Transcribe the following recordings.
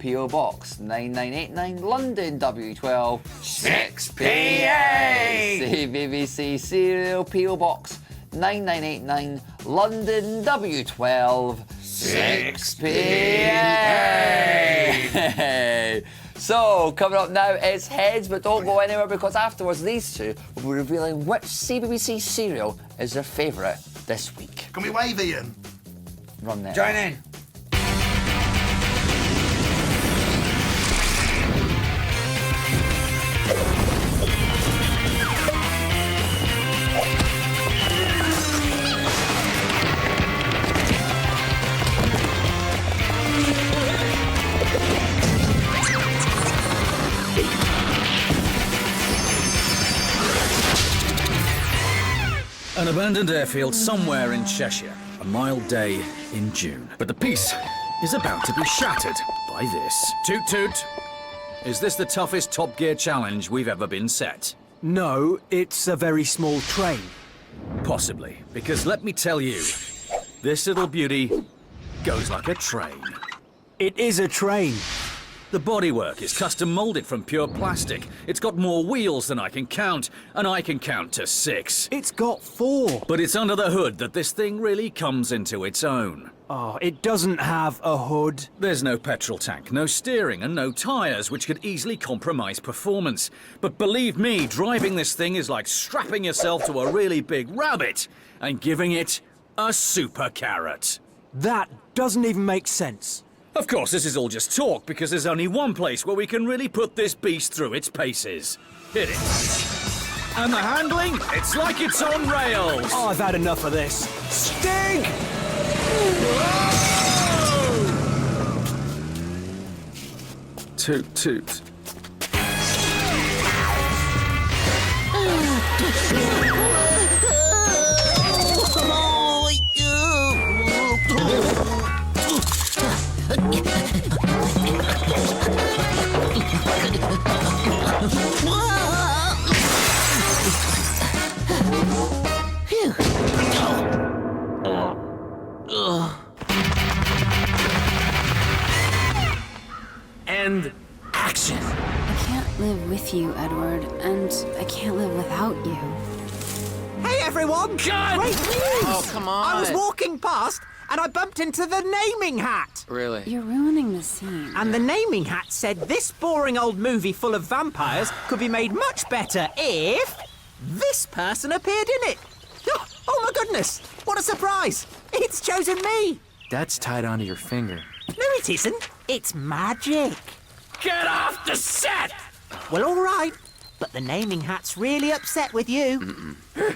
PO Box 9989 London W12 6PA. Say BBC Cereal PO Box 9989 London W12 6PA. So, coming up now, it's Hedz, but don't go anywhere because afterwards these two will be revealing which CBBC cereal is their favourite this week. Can we wave, Ian? Run there. Join in. An abandoned airfield somewhere in Cheshire. A mild day in June. But the peace is about to be shattered by this. Toot toot. Is this the toughest Top Gear challenge we've ever been set? No, it's a very small train. Possibly. Because let me tell you, this little beauty goes like a train. It is a train. The bodywork is custom moulded from pure plastic. It's got more wheels than I can count, and I can count to 6. It's got 4. But it's under the hood that this thing really comes into its own. Oh, it doesn't have a hood. There's no petrol tank, no steering, and no tyres, which could easily compromise performance. But believe me, driving this thing is like strapping yourself to a really big rabbit and giving it a super carrot. That doesn't even make sense. Of course, this is all just talk, because there's only one place where we can really put this beast through its paces. Hit it. And the handling? It's like it's on rails. Oh, I've had enough of this. Sting! Toot toot. And action. I can't live with you, Edward, and I can't live without you. Hey, everyone! God! Great news! Oh, come on. I was walking past and I bumped into the naming hat. Really? You're ruining the scene. And the naming hat said this boring old movie full of vampires could be made much better if this person appeared in it. Oh my goodness! What a surprise! It's chosen me! That's tied onto your finger. No, it isn't. It's magic. Get off the set! Well, all right. But the naming hat's really upset with you. Good.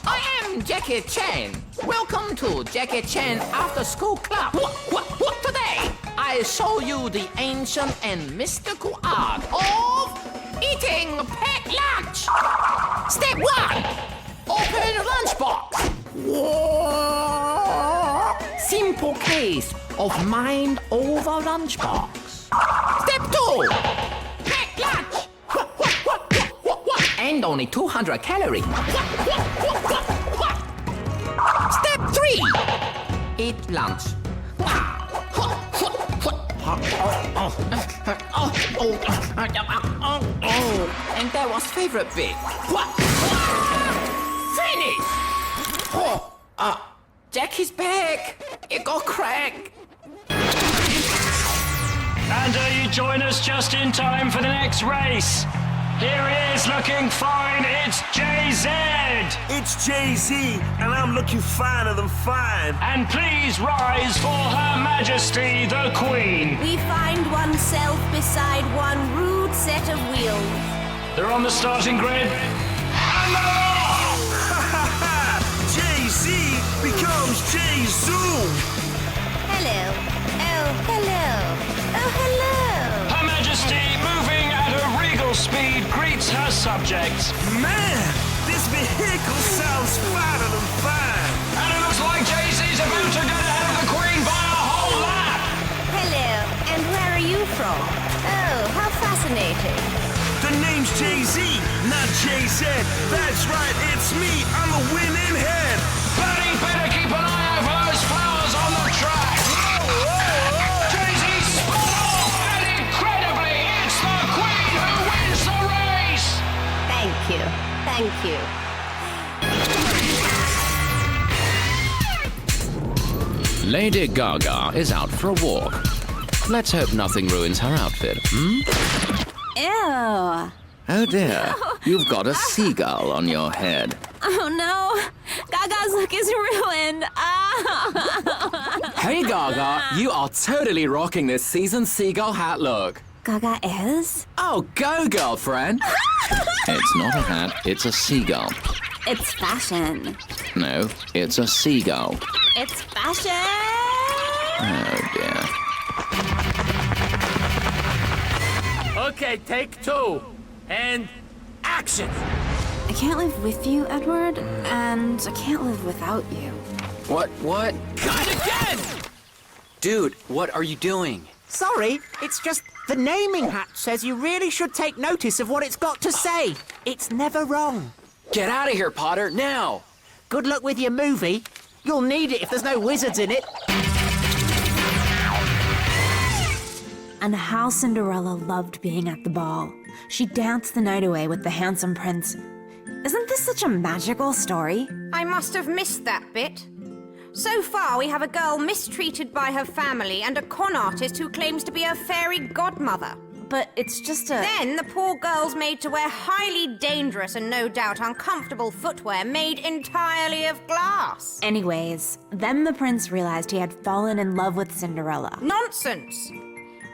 I am Jackie Chan. Welcome to Jackie Chan After School Club. Today, I show you the ancient and mystical art of eating packed lunch. Step 1. Open lunchbox. Simple case of mind over lunchbox. Step 2. Pack lunch. And only 200 calories. Step 3. Eat lunch. And that was favorite bit. Finish! Jackie's back. It got cracked. And you join us just in time for the next race. Here he is, looking fine. It's JZ. It's Jay-Z, and I'm looking finer than fine. And please rise for Her Majesty the Queen. We find oneself beside one rude set of wheels. They're on the starting grid. And they're off! Jay-Z becomes Jay-Zoom. Hello. Oh, hello. Oh, hello. Her Majesty, moving at a regal speed, greets her subjects. Man, this vehicle sounds finer than fine. And it looks like Jay-Z's about to get ahead of the Queen by a whole lap. Hello. And where are you from? Oh, how fascinating. The name's Jay-Z, not Jay-Z. That's right, it's me. I'm a winning head. Lady Gaga is out for a walk. Let's hope nothing ruins her outfit, Ew. Oh dear, you've got a seagull on your head. Oh no. Gaga's look is ruined. Hey Gaga, you are totally rocking this season's seagull hat look. Gaga is? Oh, go girlfriend. It's not a hat, it's a seagull. It's fashion. No, it's a seagull. It's fashion. Oh dear. Okay, take 2. And action! I can't live with you, Edward, and I can't live without you. What? Cut again! Dude, what are you doing? Sorry, it's just the naming hat says you really should take notice of what it's got to say. It's never wrong. Get out of here, Potter, now! Good luck with your movie. You'll need it if there's no wizards in it. And how Cinderella loved being at the ball. She danced the night away with the handsome prince. Isn't this such a magical story? I must have missed that bit. So far, we have a girl mistreated by her family and a con artist who claims to be her fairy godmother. But it's just a... Then the poor girl's made to wear highly dangerous and no doubt uncomfortable footwear made entirely of glass. Anyways, then the prince realized he had fallen in love with Cinderella. Nonsense!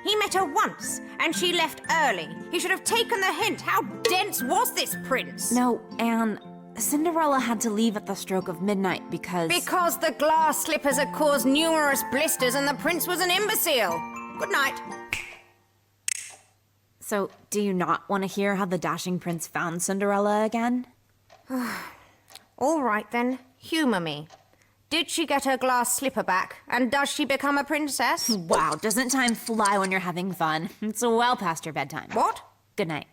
He met her once, and she left early. He should have taken the hint. How dense was this prince? No, Anne, Cinderella had to leave at the stroke of midnight because... Because the glass slippers had caused numerous blisters and the prince was an imbecile. Good night. So, do you not want to hear how the dashing prince found Cinderella again? All right then, humour me. Did she get her glass slipper back? And does she become a princess? Wow, doesn't time fly when you're having fun? It's well past your bedtime. What? Good night.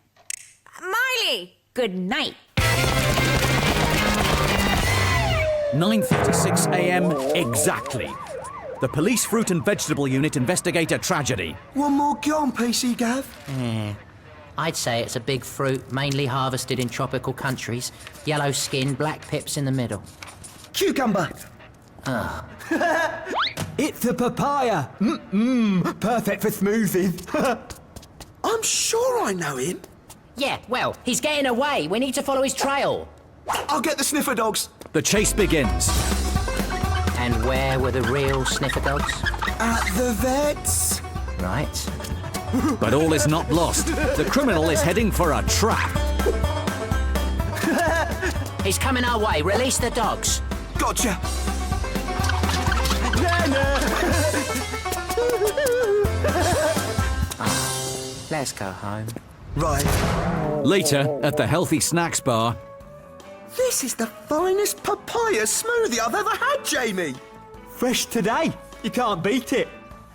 Miley! Good night. 9:36 a.m. exactly. The police fruit and vegetable unit investigate a tragedy. One more go on, PC Gav. I'd say it's a big fruit, mainly harvested in tropical countries. Yellow skin, black pips in the middle. Cucumber. It's a papaya. Perfect for smoothies. I'm sure I know him. Yeah, well, he's getting away. We need to follow his trail. I'll get the sniffer dogs. The chase begins. And where were the real sniffer dogs? At the vets. Right. But all is not lost. The criminal is heading for a trap. He's coming our way. Release the dogs. Gotcha. Let's go home. Right. Later, at the Healthy Snacks Bar. This is the finest papaya smoothie I've ever had, Jamie. Fresh today. You can't beat it.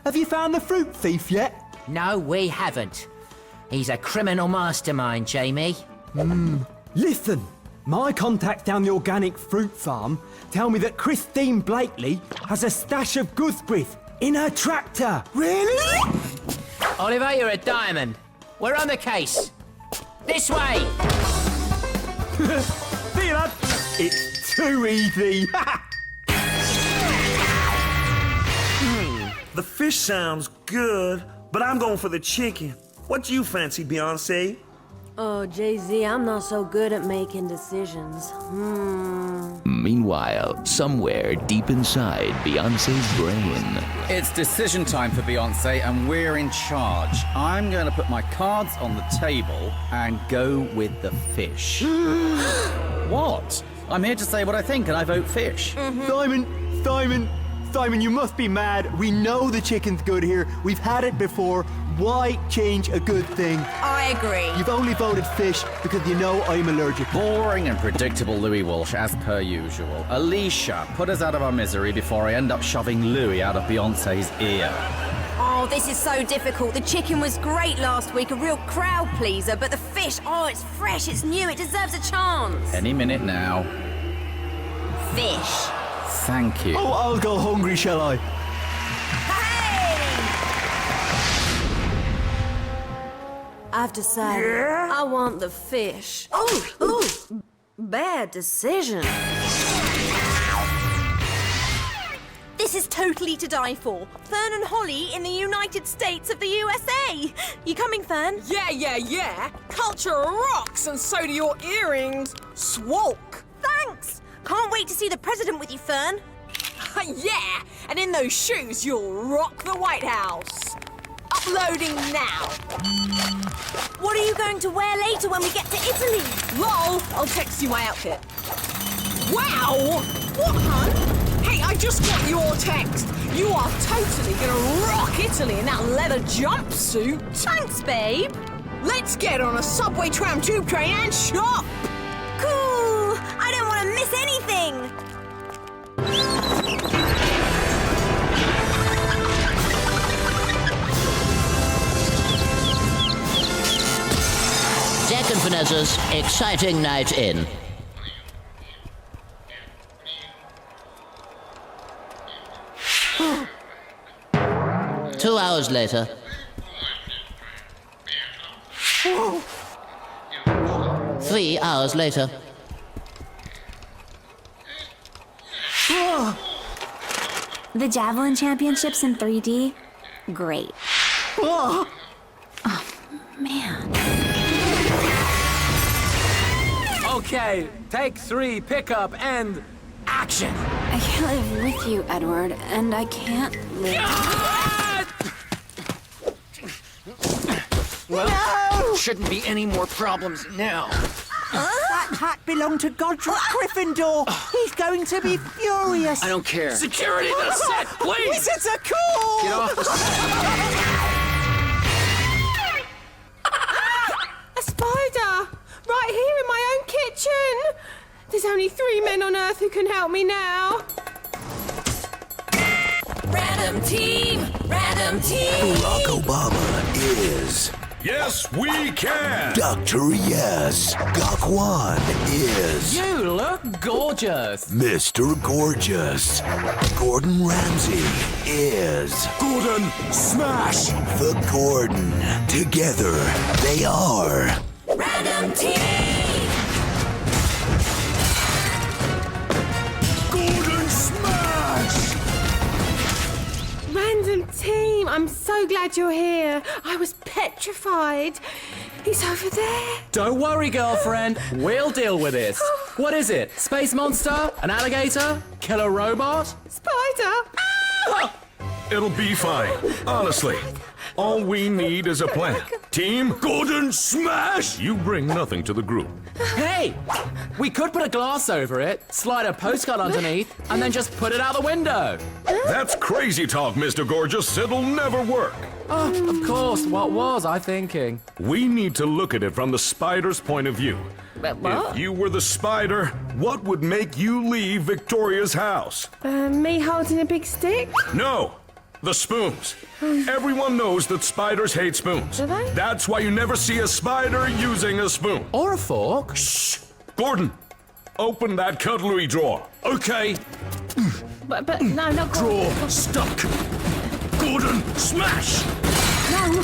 Have you found the fruit thief yet? No, we haven't. He's a criminal mastermind, Jamie. Listen, my contacts down the organic fruit farm tell me that Christine Blakely has a stash of gooseberries in her tractor. Really? Oliver, you're a diamond. We're on the case. This way. See you, lad. It's too easy. The fish sounds good, but I'm going for the chicken. What do you fancy, Beyonce? Oh, Jay-Z, I'm not so good at making decisions. Meanwhile, somewhere deep inside Beyonce's brain. It's decision time for Beyonce, and we're in charge. I'm going to put my cards on the table and go with the fish. What? I'm here to say what I think, and I vote fish. Simon, you must be mad. We know the chicken's good here. We've had it before. Why change a good thing? I agree. You've only voted fish because you know I'm allergic. Boring and predictable Louis Walsh, as per usual. Alicia, put us out of our misery before I end up shoving Louis out of Beyonce's ear. Oh, this is so difficult. The chicken was great last week, a real crowd pleaser, but the fish, oh, it's fresh, it's new, it deserves a chance. Any minute now. Fish. Thank you. Oh, I'll go hungry, shall I? I've decided I want the fish. Ooh, bad decision. This This is totally to die for. Fern and Holly in the United States of the USA. You coming, Fern? Yeah. Culture rocks, and so do your earrings. Swalk. Thanks. Can't wait to see the president with you, Fern. Yeah, and in those shoes, you'll rock the White House. Uploading now. What are you going to wear later when we get to Italy? Lol, I'll text you my outfit. Wow! What, hun? Hey, I just got your text. You are totally gonna rock Italy in that leather jumpsuit. Thanks, babe. Let's get on a subway, tram, tube train and shop. Cool. I don't want to miss anything. Jack and Vanessa's exciting night in. Two hours later. 3 hours later. The Javelin Championships in 3D? Great. Oh, man. Okay, take 3, pick up, and action! I can't live with you, Edward, and I can't live... Well, shouldn't be any more problems now. That hat belonged to Godric Gryffindor. He's going to be furious. I don't care. Security to the set, please! Wizards are cool! Get off the set. A spider! Right here in my own kitchen! There's only 3 men on Earth who can help me now. Random team! Random team! Barack Obama is... Yes, we can! Dr. Yes. Gakwan is... You look gorgeous! Mr. Gorgeous. Gordon Ramsay is... Gordon Smash! The Gordon. Together, they are... Random team! Gordon Smash! Random team, I'm so glad you're here. I was petrified. He's over there. Don't worry, girlfriend. We'll deal with this. What is it? Space monster? An alligator? Killer robot? Spider! Ah! It'll be fine. Honestly. All we need is a plan. Team Gordon Smash! You bring nothing to the group. Hey! We could put a glass over it, slide a postcard underneath, and then just put it out the window. That's crazy talk, Mr. Gorgeous. It'll never work. Oh, of course. What was I thinking? We need to look at it from the spider's point of view. But what? If you were the spider, what would make you leave Victoria's house? Me holding a big stick? No! The spoons. Everyone knows that spiders hate spoons. Do they? That's why you never see a spider using a spoon. Or a fork. Shh! Gordon, open that cutlery drawer. Okay. But no, not Drawer stuck. Gordon, smash! No.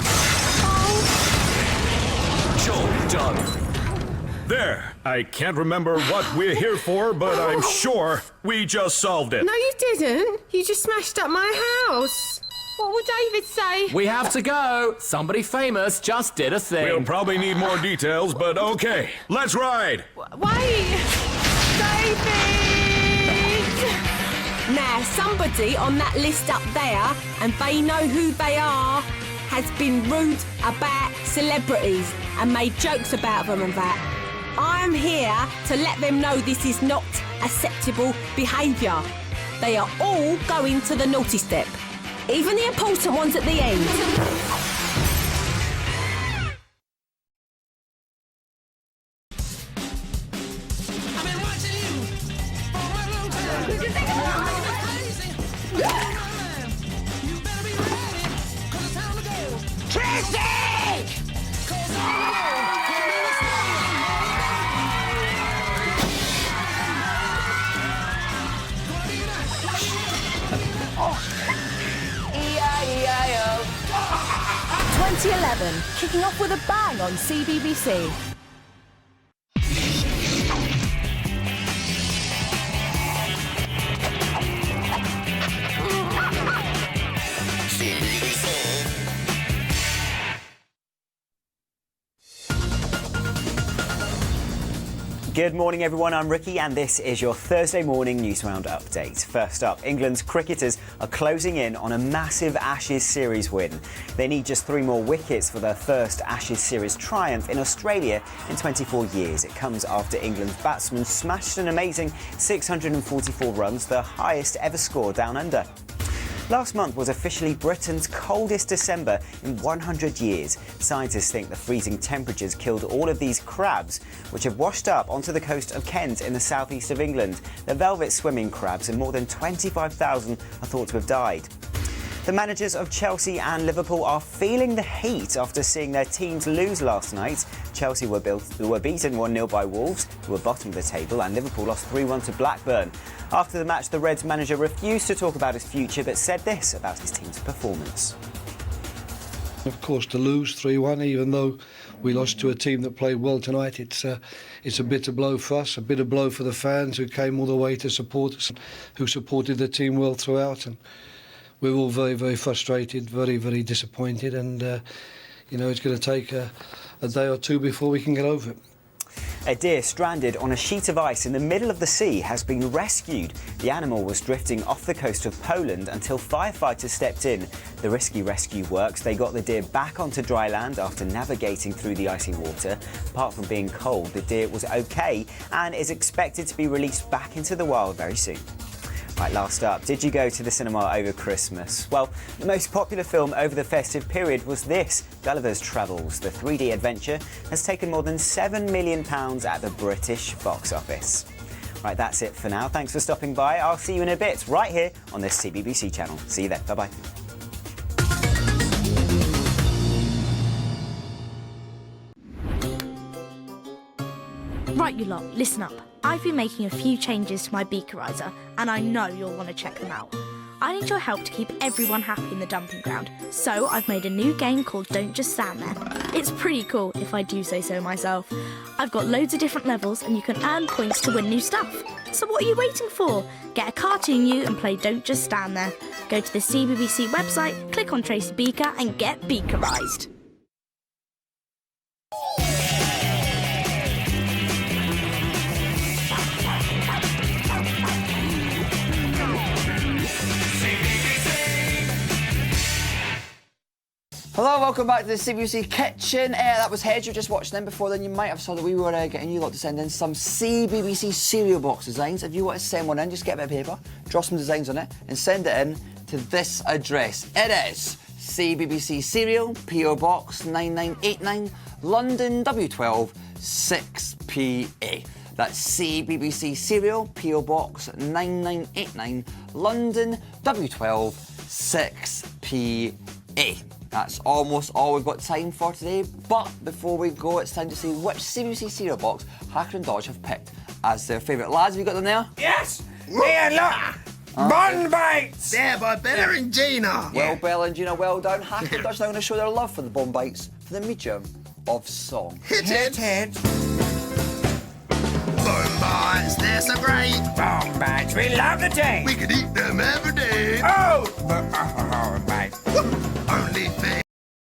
Job done. There. I can't remember what we're here for, but I'm sure we just solved it. No, you didn't. You just smashed up my house. What will David say? We have to go. Somebody famous just did a thing. We'll probably need more details, but okay. Let's ride. Wait! David! Now, somebody on that list up there, and they know who they are, has been rude about celebrities and made jokes about them and that. I'm here to let them know this is not acceptable behaviour. They are all going to the naughty step, even the important ones at the end. E-I-E-I-O. 2011, kicking off with a bang on CBBC. Good morning, everyone. I'm Ricky, and this is your Thursday morning News Round update. First up, England's cricketers are closing in on a massive Ashes series win. They need just 3 more wickets for their first Ashes series triumph in Australia in 24 years. It comes after England's batsmen smashed an amazing 644 runs, the highest ever scored down under. Last month was officially Britain's coldest December in 100 years. Scientists think the freezing temperatures killed all of these crabs, which have washed up onto the coast of Kent in the southeast of England. The velvet swimming crabs, and more than 25,000 are thought to have died. The managers of Chelsea and Liverpool are feeling the heat after seeing their teams lose last night. Chelsea were beaten 1-0 by Wolves, who were bottom of the table, and Liverpool lost 3-1 to Blackburn. After the match, the Reds manager refused to talk about his future, but said this about his team's performance. Of course, to lose 3-1, even though we lost to a team that played well tonight, it's a bitter blow for us, a bitter blow for the fans who came all the way to support us, who supported the team well throughout. And we're all very, very frustrated, very, very disappointed, and it's going to take a day or two before we can get over it. A deer stranded on a sheet of ice in the middle of the sea has been rescued. The animal was drifting off the coast of Poland until firefighters stepped in. The risky rescue works. They got the deer back onto dry land after navigating through the icy water. Apart from being cold, the deer was okay and is expected to be released back into the wild very soon. Right, last up, did you go to the cinema over Christmas? Well, the most popular film over the festive period was this, Gulliver's Travels. The 3D adventure has taken more than £7 million at the British box office. Right, that's it for now. Thanks for stopping by. I'll see you in a bit, right here on this CBBC channel. See you then. Bye-bye. Right, you lot, listen up. I've been making a few changes to my beakerizer, and I know you'll want to check them out. I need your help to keep everyone happy in the dumping ground, so I've made a new game called Don't Just Stand There. It's pretty cool, if I do say so myself. I've got loads of different levels, and you can earn points to win new stuff. So what are you waiting for? Get a cartoon you and play Don't Just Stand There. Go to the CBBC website, click on Tracy Beaker, and get beakerized. Hello, welcome back to the CBBC Kitchen. That was Hedz you just watched then. Before then, you might have saw that we were getting you lot to send in some CBBC cereal box designs. If you want to send one in, just get a bit of paper, draw some designs on it, and send it in to this address. It is CBBC Cereal, PO Box 9989, London W12 6PA. That's CBBC Cereal, PO Box 9989, London W12 6PA. That's almost all we've got time for today, but before we go, it's time to see which CBBC cereal box Hacker and Dodge have picked as their favourite. Lads, have you got them there? Yes! Here, look! Bun bites! There by Bella and Gina. Well, Bella and Gina, well done. Hacker and Dodge are now going to show their love for the bun bites for the medium of song. Hit it! Bun bites, they're so great! Bun bites, we love the taste! We could eat them every day! Oh!